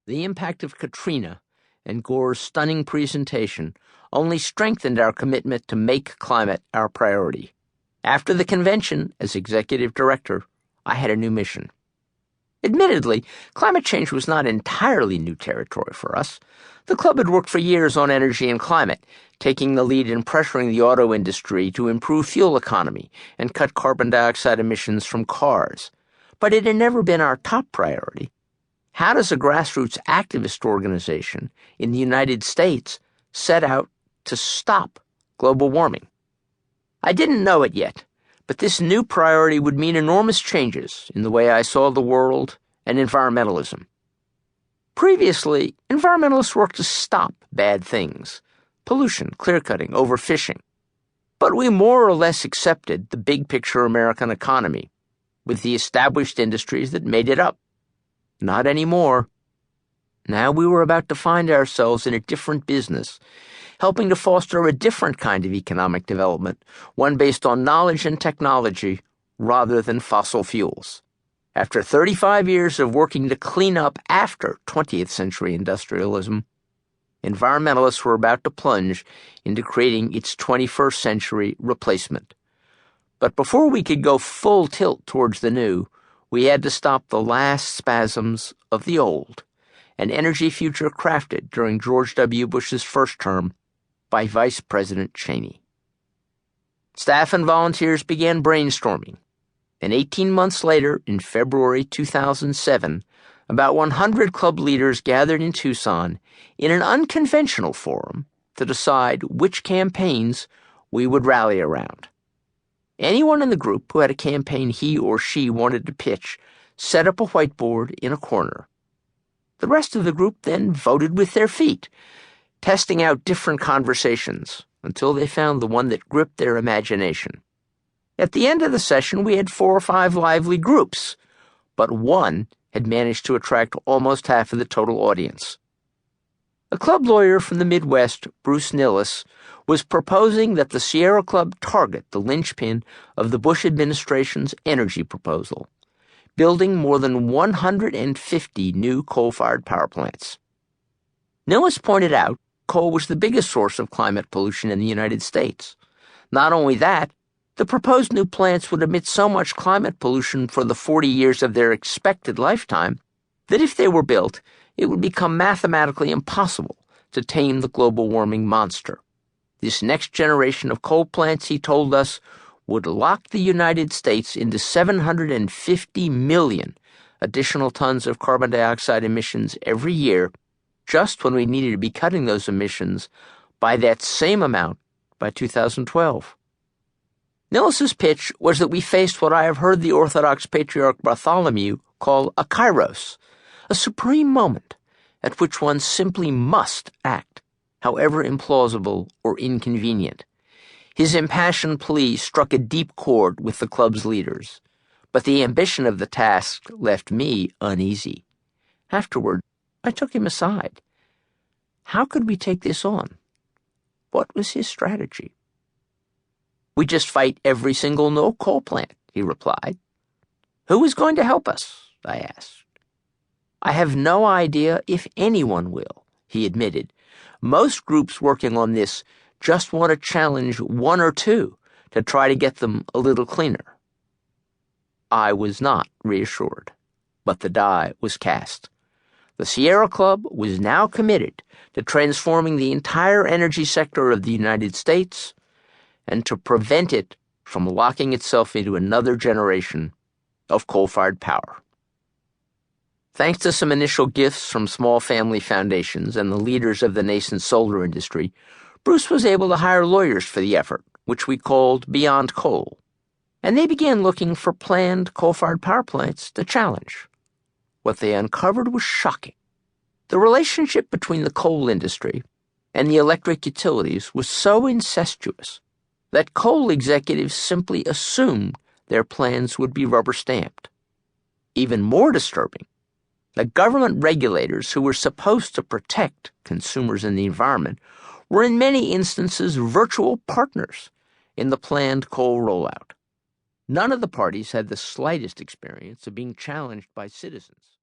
The impact of Katrina and Gore's stunning presentation only strengthened our commitment to make climate our priority. After the convention, as executive director, I had a new mission. Admittedly, climate change was not entirely new territory for us. The club had worked for years on energy and climate, taking the lead in pressuring the auto industry to improve fuel economy and cut carbon dioxide emissions from cars. But it had never been our top priority. How does a grassroots activist organization in the United States set out to stop global warming? I didn't know it yet, but this new priority would mean enormous changes in the way I saw the world and environmentalism. Previously, environmentalists worked to stop bad things: pollution, clear-cutting, overfishing. But we more or less accepted the big-picture American economy, with the established industries that made it up. Not anymore. Now we were about to find ourselves in a different business, helping to foster a different kind of economic development, one based on knowledge and technology rather than fossil fuels. After 35 years of working to clean up after 20th century industrialism, environmentalists were about to plunge into creating its 21st century replacement. But before we could go full tilt towards the new, we had to stop the last spasms of the old, an energy future crafted during George W. Bush's first term by Vice President Cheney. Staff and volunteers began brainstorming, and 18 months later, in February 2007, about 100 club leaders gathered in Tucson in an unconventional forum to decide which campaigns we would rally around. Anyone in the group who had a campaign he or she wanted to pitch set up a whiteboard in a corner. The rest of the group then voted with their feet, testing out different conversations until they found the one that gripped their imagination. At the end of the session, we had 4 or 5 lively groups, but one had managed to attract almost half of the total audience. A club lawyer from the Midwest, Bruce Nilles, was proposing that the Sierra Club target the linchpin of the Bush administration's energy proposal, building more than 150 new coal-fired power plants. Nilles pointed out coal was the biggest source of climate pollution in the United States. Not only that, the proposed new plants would emit so much climate pollution for the 40 years of their expected lifetime that if they were built, it would become mathematically impossible to tame the global warming monster. This next generation of coal plants, he told us, would lock the United States into 750 million additional tons of carbon dioxide emissions every year, just when we needed to be cutting those emissions by that same amount by 2012. Nilles's pitch was that we faced what I have heard the Orthodox Patriarch Bartholomew call a kairos, a supreme moment at which one simply must act, however implausible or inconvenient. His impassioned plea struck a deep chord with the club's leaders, but the ambition of the task left me uneasy. Afterward, I took him aside. How could we take this on? What was his strategy? "We just fight every single no coal plant," he replied. "Who is going to help us?" I asked. "I have no idea if anyone will," he admitted. "Most groups working on this just want to challenge 1 or 2 to try to get them a little cleaner." I was not reassured, but the die was cast. The Sierra Club was now committed to transforming the entire energy sector of the United States and to prevent it from locking itself into another generation of coal-fired power. Thanks to some initial gifts from small family foundations and the leaders of the nascent solar industry, Bruce was able to hire lawyers for the effort, which we called Beyond Coal, and they began looking for planned coal-fired power plants to challenge. What they uncovered was shocking. The relationship between the coal industry and the electric utilities was so incestuous that coal executives simply assumed their plans would be rubber-stamped. Even more disturbing, the government regulators who were supposed to protect consumers and the environment were in many instances virtual partners in the planned coal rollout. None of the parties had the slightest experience of being challenged by citizens.